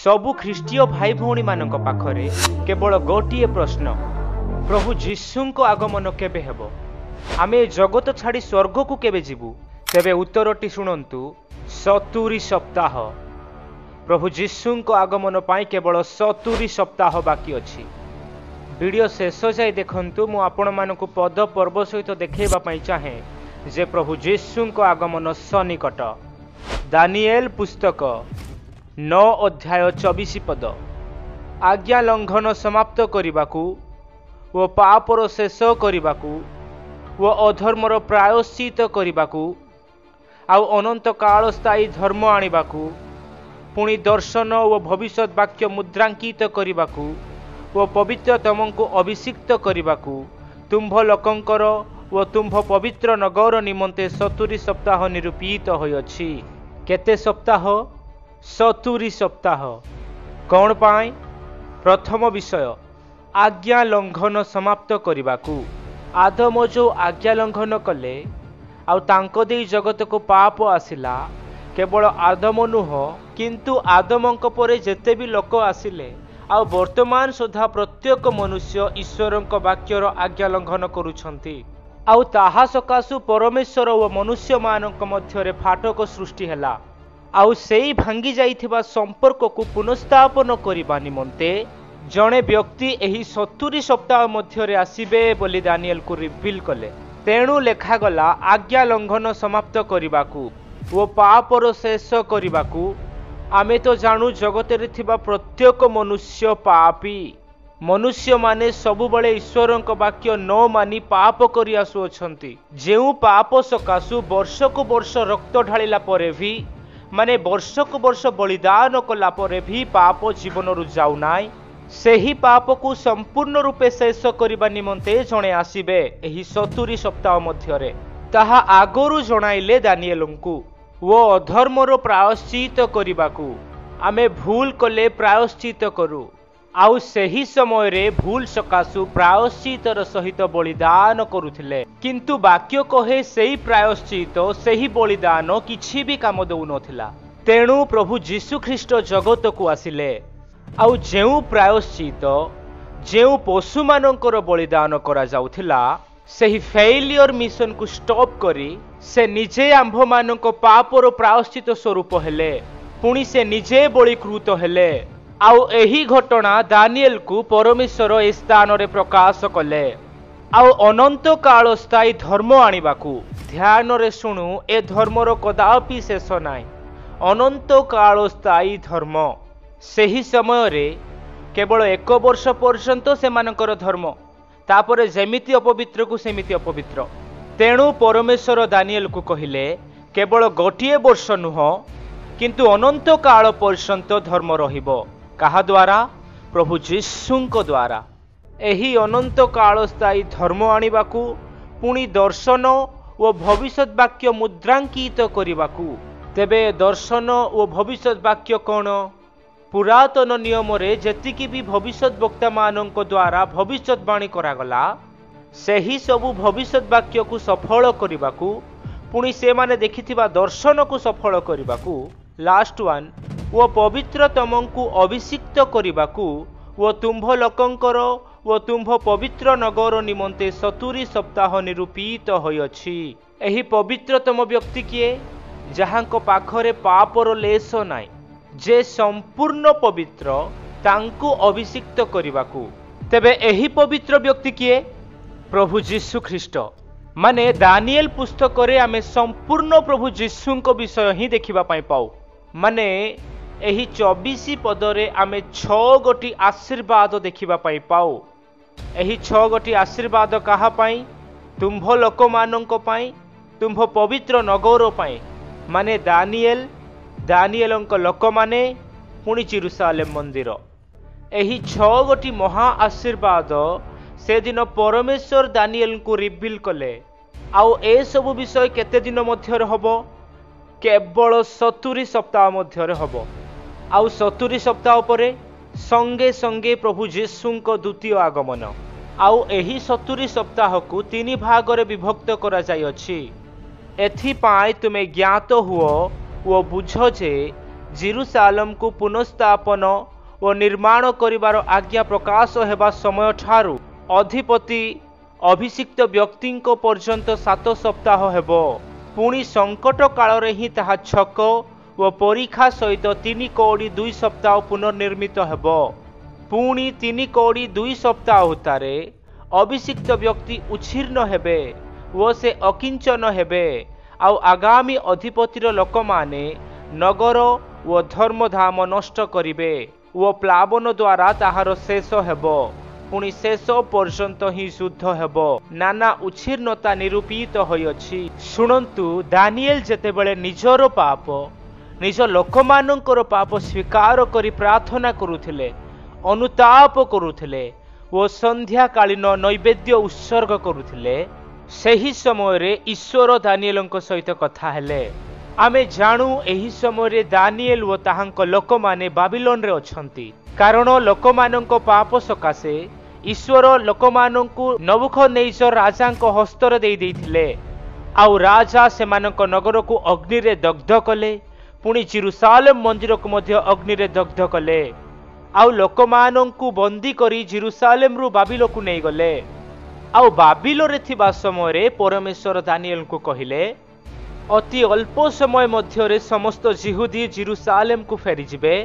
सबु ख्रीष्टीय भाई भौणी मानक पाखरे केवल गोटे प्रश्न, प्रभु जीशु को आगमन केबे हेबो? आमे जगत छाड़ी स्वर्ग को केबे जीवु? तेबे उत्तरटी शुणंतु, 70 सप्ताह। प्रभु जीशु को आगमन पाई केवल 70 सप्ताह बाकी अछि। वीडियो शेष जाए देखंतु। मु आपण मानकु पद पर्व सहित देखैबा पई चाहे जे प्रभु जीशु को आगमन सनिकट। दानिएल पुस्तक 9 अध्याय 24 पद। आज्ञा लंघन समाप्त करने वो पापर शेष करने वो अधर्मर प्रायश्चित करने आउ अनंत काल स्थायी धर्म आने पुणी दर्शन वो भविष्य वाक्य मुद्रांकित करने वो पवित्रतम को अभिषिक्त करने तुम्भ लोकंकर वो तुम्भ पवित्र नगर निमंते 70 सप्ताह निरूपित होइछि। केते सप्ताह? 70 सप्ताह। कौन पाई? प्रथम विषय, आज्ञा लंघन समाप्त करने। आदम जो आज्ञा लंघन कले आउ तांको देई जगत को पाप आसिला, केवल आदम नुह किंतु आदमंक परे जेते भी लोक आसिले आउ वर्तमान सुधा प्रत्येक मनुष्य ईश्वरंक वाक्यर आज्ञा लंघन करुछंती। आउ ताहा सकाशु परमेश्वर व मनुष्य मानक मध्यरे फाटक सृष्टि हैला। आउ सेई भांगी जाइथिबा संपर्क को पुनर्स्थापन करिबा निमंते जणे व्यक्ति एही 70 सप्ताह मध्यरे आसीबे बोली दानिएल को रिवील कले। तेणु लेखा गला आज्ञा लंघन समाप्त करिबाकू वो पापर शेष करिबाकू। आमे तो जानू जगतरे थिबा प्रत्येक मनुष्य पापी। मनुष्य माने सबु बळे ईश्वरंक वाक्य न मानी पाप करि आसुअछंती। जेउ पाप सकाशु वर्ष को वर्ष रक्त ढालिला परे भी, माने वर्ष को वर्ष बलिदान कला परे भी पाप जीवन रु जाउ नाय। सेही पाप को संपूर्ण रूपे शेष करिबा निमंते जणे आसीबे एही 70 सप्ताह मध्यरे। ताहा आगरु जणाइले दानिएलंकु। वो अधर्मर प्रायश्चित करिबाकू आमे भूल कले प्रायश्चित करू। आउ सेही समय रे भूल सकाशु प्रायश्चितर सहित बलिदान करुथिले, किंतु वाक्य कहे सेही प्रायश्चित सेही बलिदान किछि भी काम दउ नथिला। तेणु प्रभु जीशु ख्रीष्ट जगत को आसिले आउ जेउ प्रायश्चित जेउ पशु मानकर बलिदान करा जाउथिला सेही फेलियर मिशन को स्टॉप करी से निजे आंभ मानक पापर प्रायश्चित स्वरूप हेले, पुणी से निजे बलिकृत हेले। आउ एही घटना दानिएल को परमेश्वर ए स्थान रे प्रकाश कले। आउ अनंत काल स्थायी धर्म आनिबाकू। ध्यान रे सुनु, ए धर्मर कदापि शेष नाय। अनंत काल स्थायी धर्म। सेही समय रे केवल 1 वर्ष पर्यंत सेमानकर धर्म, तापरे जेमिति अपवित्र को सेमिति अपवित्र। तेणु परमेश्वर दानिएल को कहिले केवल गोटिए वर्ष नुह किंतु अनंत काल पर्यंत धर्म रहिबो। कहा द्वारा? प्रभु जीशुंक द्वारा। एही अनंत काल स्थायी धर्म आनिबाकू पुणी दर्शन ओ भविष्य वाक्य मुद्रांकित करिबाकू। तेबे दर्शन ओ भविष्य वाक्य कौन? पुरातन नियम रे जेतिकी भी भविष्य वक्ता मानक द्वारा भविष्यवाणी करागला सेही सबु भविष्य वाक्य को सफल करिबाकू पुणी से माने देखिथिबा दर्शन को सफल करिबाकू। लास्ट वन, वो पवित्रतम को अभिषिक्त करिबाकू वो तुम्भ लोकंकर वो तुम्भ पवित्र नगर निमंते 70 सप्ताह निरूपित होइछि। एही पवित्रतम व्यक्ति किए? जहांको पाखरे पापर लेश नाय, जे संपूर्ण पवित्र, तांकु अभिषिक्त करिबाकू। तेबे एही पवित्र व्यक्ति किए? प्रभु जीशु ख्रीष्ट। माने दानिएल पुस्तक रे आमे संपूर्ण प्रभु जीशुंक विषय ही देखिबा पाई पाऊ। माने एही 24 पदरे आमे 6 गोटी आशीर्वाद देखिबा पाई पाऊ। एही 6 गोटी आशीर्वाद कहा पाई? तुम्भ लोक मानक पाई, तुम्भ पवित्र नगर पाई। माने दानिएलंक लोक माने पुणी जेरुसालेम मंदिर। एही 6 गोटी महा आशीर्वाद से दिन परमेश्वर दानिएल को रिवील कले। आउ ए सब विषय केते दिन मध्यरे हबो? केवल 70 सप्ताह मध्यरे हबो। आउ 70 सप्ताह परे संगे संगे प्रभु जीशुंक द्वितीय आगमन। आउ एही 70 सप्ताह को 3 भाग रे विभक्त करा जाय अछि। एथि पाई तुमे ज्ञात हुओ वो बुझ जे जेरुसालेम को पुनर्स्थापन और निर्माण करिवार आज्ञा प्रकाश हेबा समय ठारू अधिपति अभिषिक्त व्यक्ति पर्यंत 7 सप्ताह हेबो। पुणी संकट काल ही ताहा छक व परीक्षा सहित 3 कौड़ी 2 सप्ताह पुनर्निर्मित हेबो। पुणी 3 कौड़ी 2 सप्ताह उतारे अभिषिक्त व्यक्ति उच्छिन्न हेबे व से अकिंचन हेबे। आउ आगामी अधिपतिर लोक माने नगर व धर्मधाम नष्ट करिवे व प्लावन द्वारा ताहार शेष हेबो। पुणी शेष पर्यंत ही शुद्ध हेबो। नाना उच्छिन्नता निरूपित होइछि। शुणन्तु दानिएल जेतेबेले निजर पाप निज लोकमानंकर पाप स्वीकार करी प्रार्थना करुथिले अनुताप करुथिले व संध्या कालीन नैवेद्य उत्सर्ग करुथिले सही समय रे ईश्वर दानिएलଙ୍କ सहित कथा हेले। आमे जानू एही समय रे दानिएल व ताहांक लोक माने बाबिलोन रे अछंती कारण लोक मानंक पाप सकाशे ईश्वर लोक मानंकु नबुखदनेस्सर राजांक हस्तर देई देइथिले। आउ राजा सेमानंक नगर को अग्नि रे दग्ध कले। पुणी जेरुसालेम मंदिर को मध्य अग्नि रे दग्ध कले। आउ लोक मानंकु बंदी करी जेरुसालेम रु बाबिलो को नै गले। आउ बाबिलो रे थिबा समय रे परमेश्वर दानिएल को कहिले अति अल्प समय मध्य रे समस्त जिहुदी जेरुसालेम को फेरी जिबे।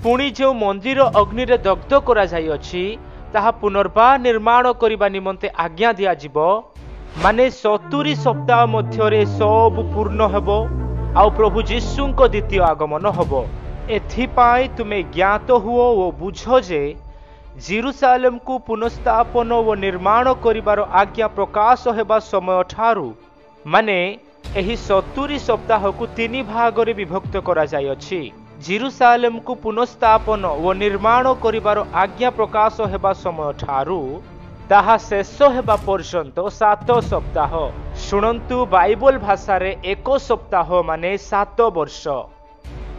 पुणी जो मंदिर अग्नि रे दग्ध करा जाई अछि ताहा पुनर्बार निर्माण करिबा निमंते आज्ञा दिया जिवो। माने 70 सप्ताह मध्य रे सब पूर्ण हेबो। आउ प्रभु जीशुंक द्वितीय आगमन हेबो। एथिपाई तुमे ज्ञात हुओ ओ बुझो जे जेरुसालेम को पुनर्स्थापन व निर्माण करिबार आज्ञा प्रकाश हेबा समय ठारू माने एही 70 सप्ताह को 3 भाग रे विभक्त करा जाय अछि। जेरुसालेम को पुनर्स्थापन व निर्माण करिबार आज्ञा प्रकाश हेबा समय ठारू ताहा शेष हेबा पर्यंत 7 सप्ताह। शुणन्तु बाइबल भाषा रे 1 सप्ताह माने 7 वर्ष।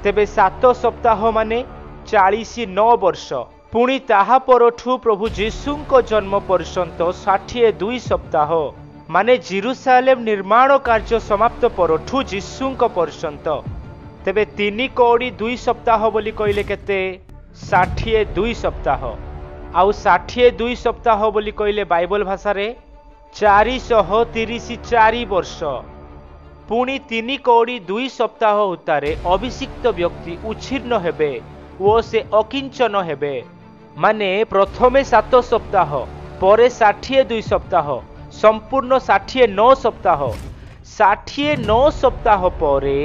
तेबे 7 सप्ताह माने 49 वर्ष। पुणी ताहा परठु प्रभु जीशुंक जन्म पर्यंत 62 सप्ताह माने जेरुसालेम निर्माण कार्य समाप्त परठु जीशुंक पर्यंत। तेबे 3 कौड़ी 2 सप्ताह बोली कहले केते 62 सप्ताह। आउ 62 सप्ताह बोली कहले बाइबल भाषा रे 434 वर्ष। पुणी 3 कौड़ी 2 सप्ताह उतारे अभिषिक्त व्यक्ति उच्छिन्न हेबे ओ से अकिंचन हेबे। माने प्रथमे 7 सप्ताह परे 62 सप्ताह संपूर्ण 69 सप्ताह। 69 सप्ताह परे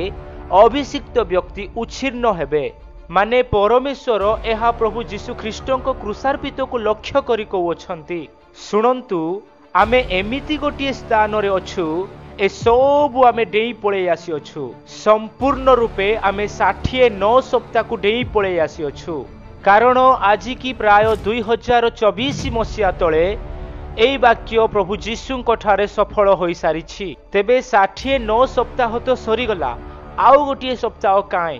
अभिषिक्त व्यक्ति उच्छिन्न हेबे। माने परमेश्वर एहा प्रभु जीशु ख्रीष्टंक क्रूसार्पित को लक्ष्य करी कहउछंती। शुणन्तु आमे एमिति गोटिए स्थान रे अछु ए सब आमे डेई पळे आसी अछु। संपूर्ण रूपे आमे 69 सप्ताह को डेई पळे आसी अछु। कारण आज की प्राय 2024 मसीहा तले एई वाक्य प्रभु जीशुंक ठारे सफल होई सारिछि। तेबे 69 सप्ताह तो सरीगला आउ गोटिए सप्ताह काए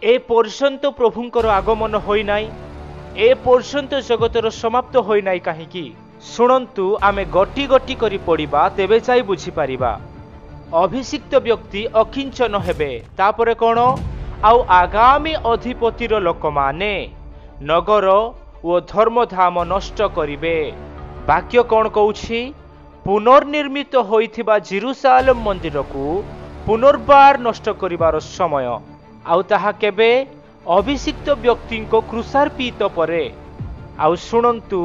ए पर्यंत प्रभुंकर आगमन होई नाई। ए पर्यंत जगतर समाप्त होई नाई काहेकि। शुणन्तु आमे गटी गटी करी पड़िबा तेबे चाइ बुझी पारिबा। अभिषिक्त व्यक्ति अकिंचन हेबे। तापरे कोन आउ आगामी अधिपतिर लोक माने नगर ओ धर्मधाम नष्ट करिवे। वाक्य कोन कहउछि पुनर्निर्मित होइथिबा जेरुसालेम मंदिर को पुनर्बार नष्ट करिवार समय। आउ ताहा केबे अभिषिक्त व्यक्ति को क्रूसार्पित परे। आउ शुणन्तु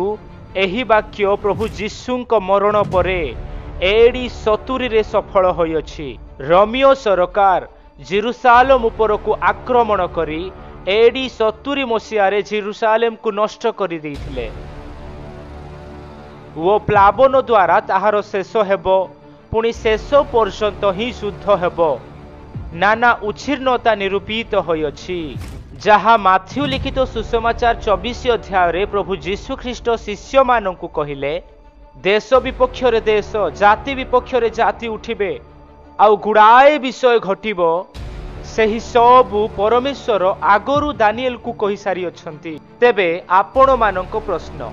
एही वाक्य प्रभु जीशुंक मरण परे एडी 70 रे सफल होइछि। रोमियो सरकार जेरुसालेम उपर को आक्रमण करी एडी 70 मसीहा रे जेरुसालेम को नष्ट करी दैथिले। वो प्लावन द्वारा ताहार शेष हेबो। पुणी शेष पर्यंत ही शुद्ध हेबो। नाना उच्छिन्नता निरूपित होइछि। जहा माथ्यू लिखित सुसमाचार 24 अध्याय रे प्रभु जीशु ख्रीष्ट शिष्य माननकु कहिले देश विपक्ष रे देश जाति विपक्ष रे जाति उठिबे आउ गुड़ाए विषय घटिबो। सेही सब परमेश्वर आगरु दानिएल को कहि सारी अछंती। तेबे आपण मानक प्रश्न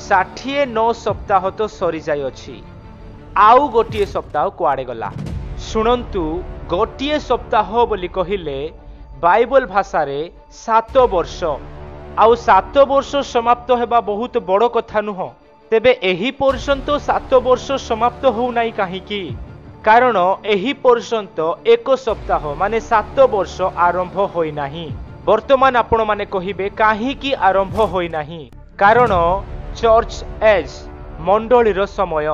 69 सप्ताह तो सरी जाय अछि आउ गोटिए सप्ताह कुआडे गला। शुणन्तु गोटिए सप्ताह बोली कहिले बाइबल भाषा रे 7 वर्ष आउ 7 वर्ष समाप्त हेबा बहुत बड़ कथा नुह। तेबे एही पर्यंत 7 वर्ष समाप्त हो नाही काहीकि कारण एही पर्यंत 1 सप्ताह माने 7 वर्ष आरंभ होई नाही। वर्तमान आपण माने कहिबे काहीकि आरंभ होई नाही कारण चर्च एज मंडलीर समय।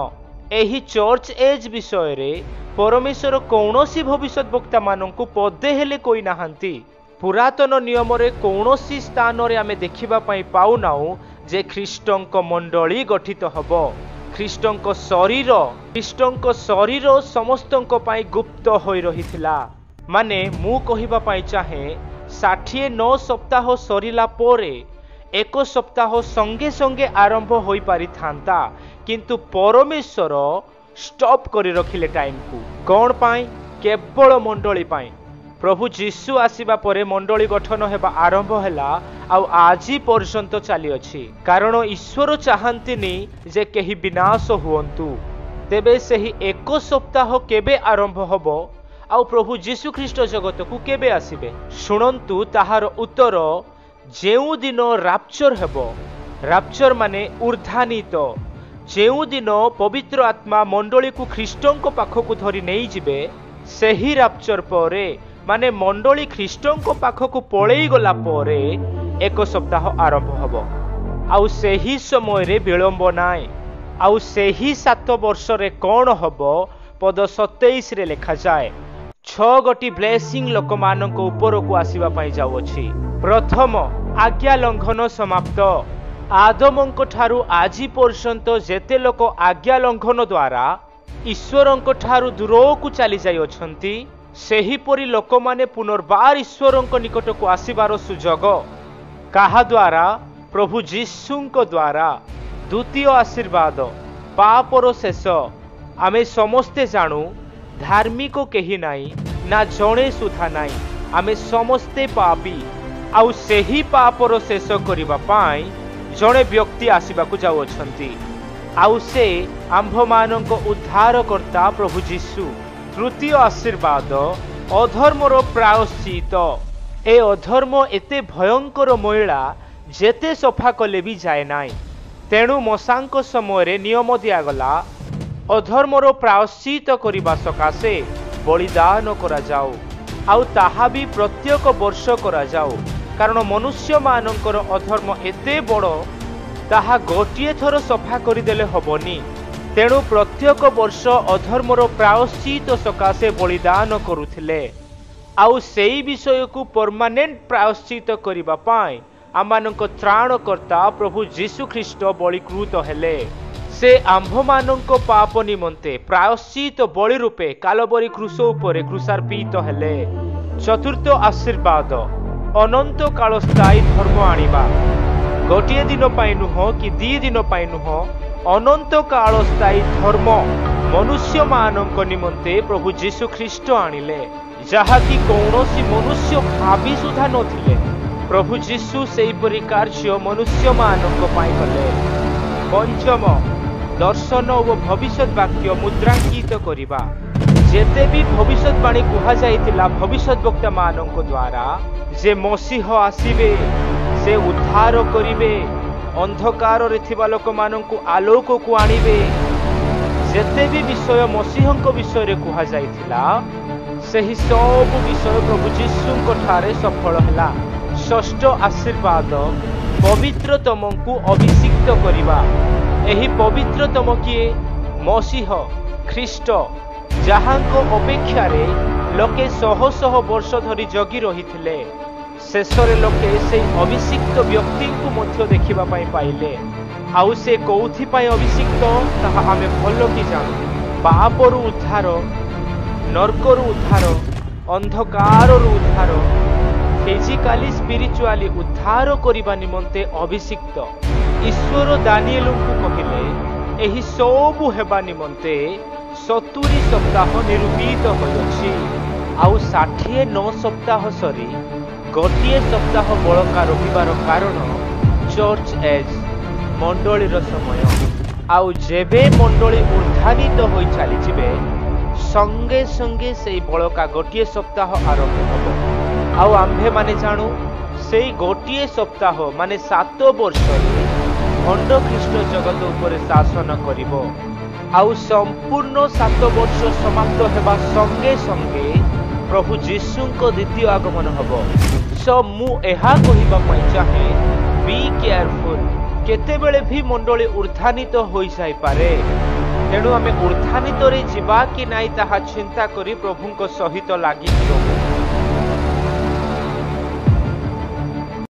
एही चर्च एज विषय रे परमेश्वर कौनसी भविष्यत वक्ता मानंकु पदे हेले कोई नाहंती। पुरातन नियम रे कौनसी स्थान रे आमे देखिबा पई पाउनाउ जे ख्रीष्टंक मंडली गठित हबो। ख्रीष्टंक शरीर समस्तंक पई गुप्त होई रहिथिला। माने मु कहिबा पई चाहे 69 सप्ताह सरिला पोरे 1 सप्ताह संगे संगे आरंभ होई पारि थांता किंतु परमेश्वर स्टॉप करी रखिले टाइम को। कौन पाई? केवल मंडली पाई। प्रभु जीशु आसीबा परे मंडली गठन हेबा आरंभ हैला आउ आजी पर्यंत चली अछि कारण ईश्वर चाहंतिनी जे केही विनाश हुअंतु। तेबे सेही 1 सप्ताह केबे आरंभ हबो आउ प्रभु जीशु ख्रीष्ट जगत को केबे आसीबे? शुणंतु ताहार उत्तर जेउ दिन राप्चर हेबो। राप्चर माने ऊर्ध्वानीत। जेउ दिन पवित्र आत्मा मंडली को ख्रीष्टंक पाखकु धरी नहीं जिबे सेही राप्चर परे माने मंडली ख्रीष्टंक पाखकु पळेई गला परे 1 सप्ताह आरंभ हबो आउ सेही समय रे विलंब नाय। आउ सेही 7 वर्ष रे कोन हबो? पद 27 रे लिखा जाय 6 गोटी ब्लेसिंग लोक मानक ऊपर को आसीबा पई जाउ अछि। प्रथम आज्ञा लंघन समाप्त। आदमंक ठारू आजी पर्यंत जेते लोक आज्ञा लंघन द्वारा ईश्वरंक ठारू दूर को चली जाई अछंती सेही परी लोक माने पुनर्बार ईश्वरंक निकट को आसीबार सुजोग काहा द्वारा? प्रभु जीशुंक द्वारा। द्वितीय आशीर्वाद पापर शेष। आमे समस्ते जानू धार्मिक केही नाई ना जणे सुधा नाई। आमे समस्ते पापी आउ सेही पापर शेष करिबा पाई जणे व्यक्ति आसीबाकू जाउ अछंती आउ से आंभ मानक उद्धार करता प्रभु जीशु। तृतीय आशीर्वाद अधर्मर प्रायश्चित। ए अधर्म एते भयंकर मैला जेते सफा कले भी जाए नाई। तेणु मशांक समय रे नियम दियागला अधर्मर प्रायश्चित करिबा सकाशे बलिदान करा जाओ आउ ताहा भी प्रत्येक वर्ष करा जाओ कारण मनुष्य मानकर अधर्म एते बड़ ताहा गोटिए थर सफा करदेले हबनी। तेणु प्रत्येक वर्ष अधर्मर प्रायश्चित सकाशे बलिदान करुथिले आउ सेई विषय को परमानेंट प्रायश्चित करिबा पाई आमानक त्राणकर्ता प्रभु जीशु ख्रीष्ट बलिकृत हेले। से आंभ मानक पाप निमंते प्रायश्चित बलि रूपे कालबरी क्रूस उपरे क्रूसार्पित हेले। चतुर्थ आशीर्वाद अनंत काल स्थायी धर्म आनिबा। गोटे दिन पाई नुह कि 2 दिन पाई नुह अनंत काल स्थायी धर्म मनुष्य मानक निमंते प्रभु जीशु ख्रीष्ट आनिले जहा कि कौनसी मनुष्य भावी सुधा नथिले। प्रभु जीशु सेहीपरि कार्य मनुष्य मानक पाई कले। पंचम दर्शन और भविष्यत वाक्य मुद्रांकित करिबा। जेते भी भविष्यवाणी कुहा जाइतिला भविष्यत वक्ता मानक द्वारा जे मसीह आसीबे से उद्धार करिबे अंधकार रे थिबा लोक मानकु आलोक को आनिबे जेते भी विषय मसीहंक विषय रे कुहा जाइतिला सेही सब विषय प्रभु जीशुंक ठारे सफल हला। षष्ठ आशीर्वाद पवित्रतम को अभिषिक्त करिबा। एही पवित्रतम किए? मसीह ख्रीष्ट जहांको अपेक्षा रे लोके शह शह वर्ष धरी जगी रहिथिले शेषरे लोके से अभिषिक्त व्यक्ति को मध्य देखिबा पाई पाइले। आउ से कौथि पाई अभिषिक्त ताहा आमे भलो कि जानु। पापरु उद्धार, नरकरु उद्धार, अंधकाररु उद्धार, फिजिकाली स्पिरिचुआली उद्धार करिबा निमंते अभिषिक्त। ईश्वर दानिएल को कहिले एही सबु हेबा निमंते 70 सप्ताह निरूपित होइछि आउ 69 सप्ताह सरी गोटे सप्ताह बलका रहिबार कारण चर्च एज मंडलीर समय। आउ जेबे मंडली ऊर्ध्वान्वित होई चली जिबे संगे संगे से बलका गोटे सप्ताह आरंभ हबो। ଆଉ ଆମ୍ଭେ ମାନେ ଜାଣୁ ସେଇ ଗୋଟିଏ ସପ୍ତାହ ମାନେ 7 ବର୍ଷରେ ଭଣ୍ଡ ଖ୍ରୀଷ୍ଟ ଜଗତ ଉପରେ ଶାସନ କରିବ। ଆଉ ସମ୍ପୂର୍ଣ୍ଣ 7 ବର୍ଷ ସମାପ୍ତ ହେବା ସଙ୍ଗେ ସଙ୍ଗେ ପ୍ରଭୁ ଯୀଶୁଙ୍କ ଦ୍ୱିତୀୟ ଆଗମନ ହେବ। ମୁଁ ଏହା କହିବା ପାଇଁ ଚାହେଁ, ବି କେୟାରଫୁଲ। କେତେବେଳେ ବି ମଣ୍ଡଳୀ ଉର୍ଦ୍ଧାନିତ ହୋଇଯାଇପାରେ। ତେଣୁ ଆମେ ଉର୍ଦ୍ଧାନିତରେ ଯିବା କି ନାଇଁ ତାହା ଚିନ୍ତା କରି ପ୍ରଭୁଙ୍କ ସହିତ ଲାଗିକି ରହୁ।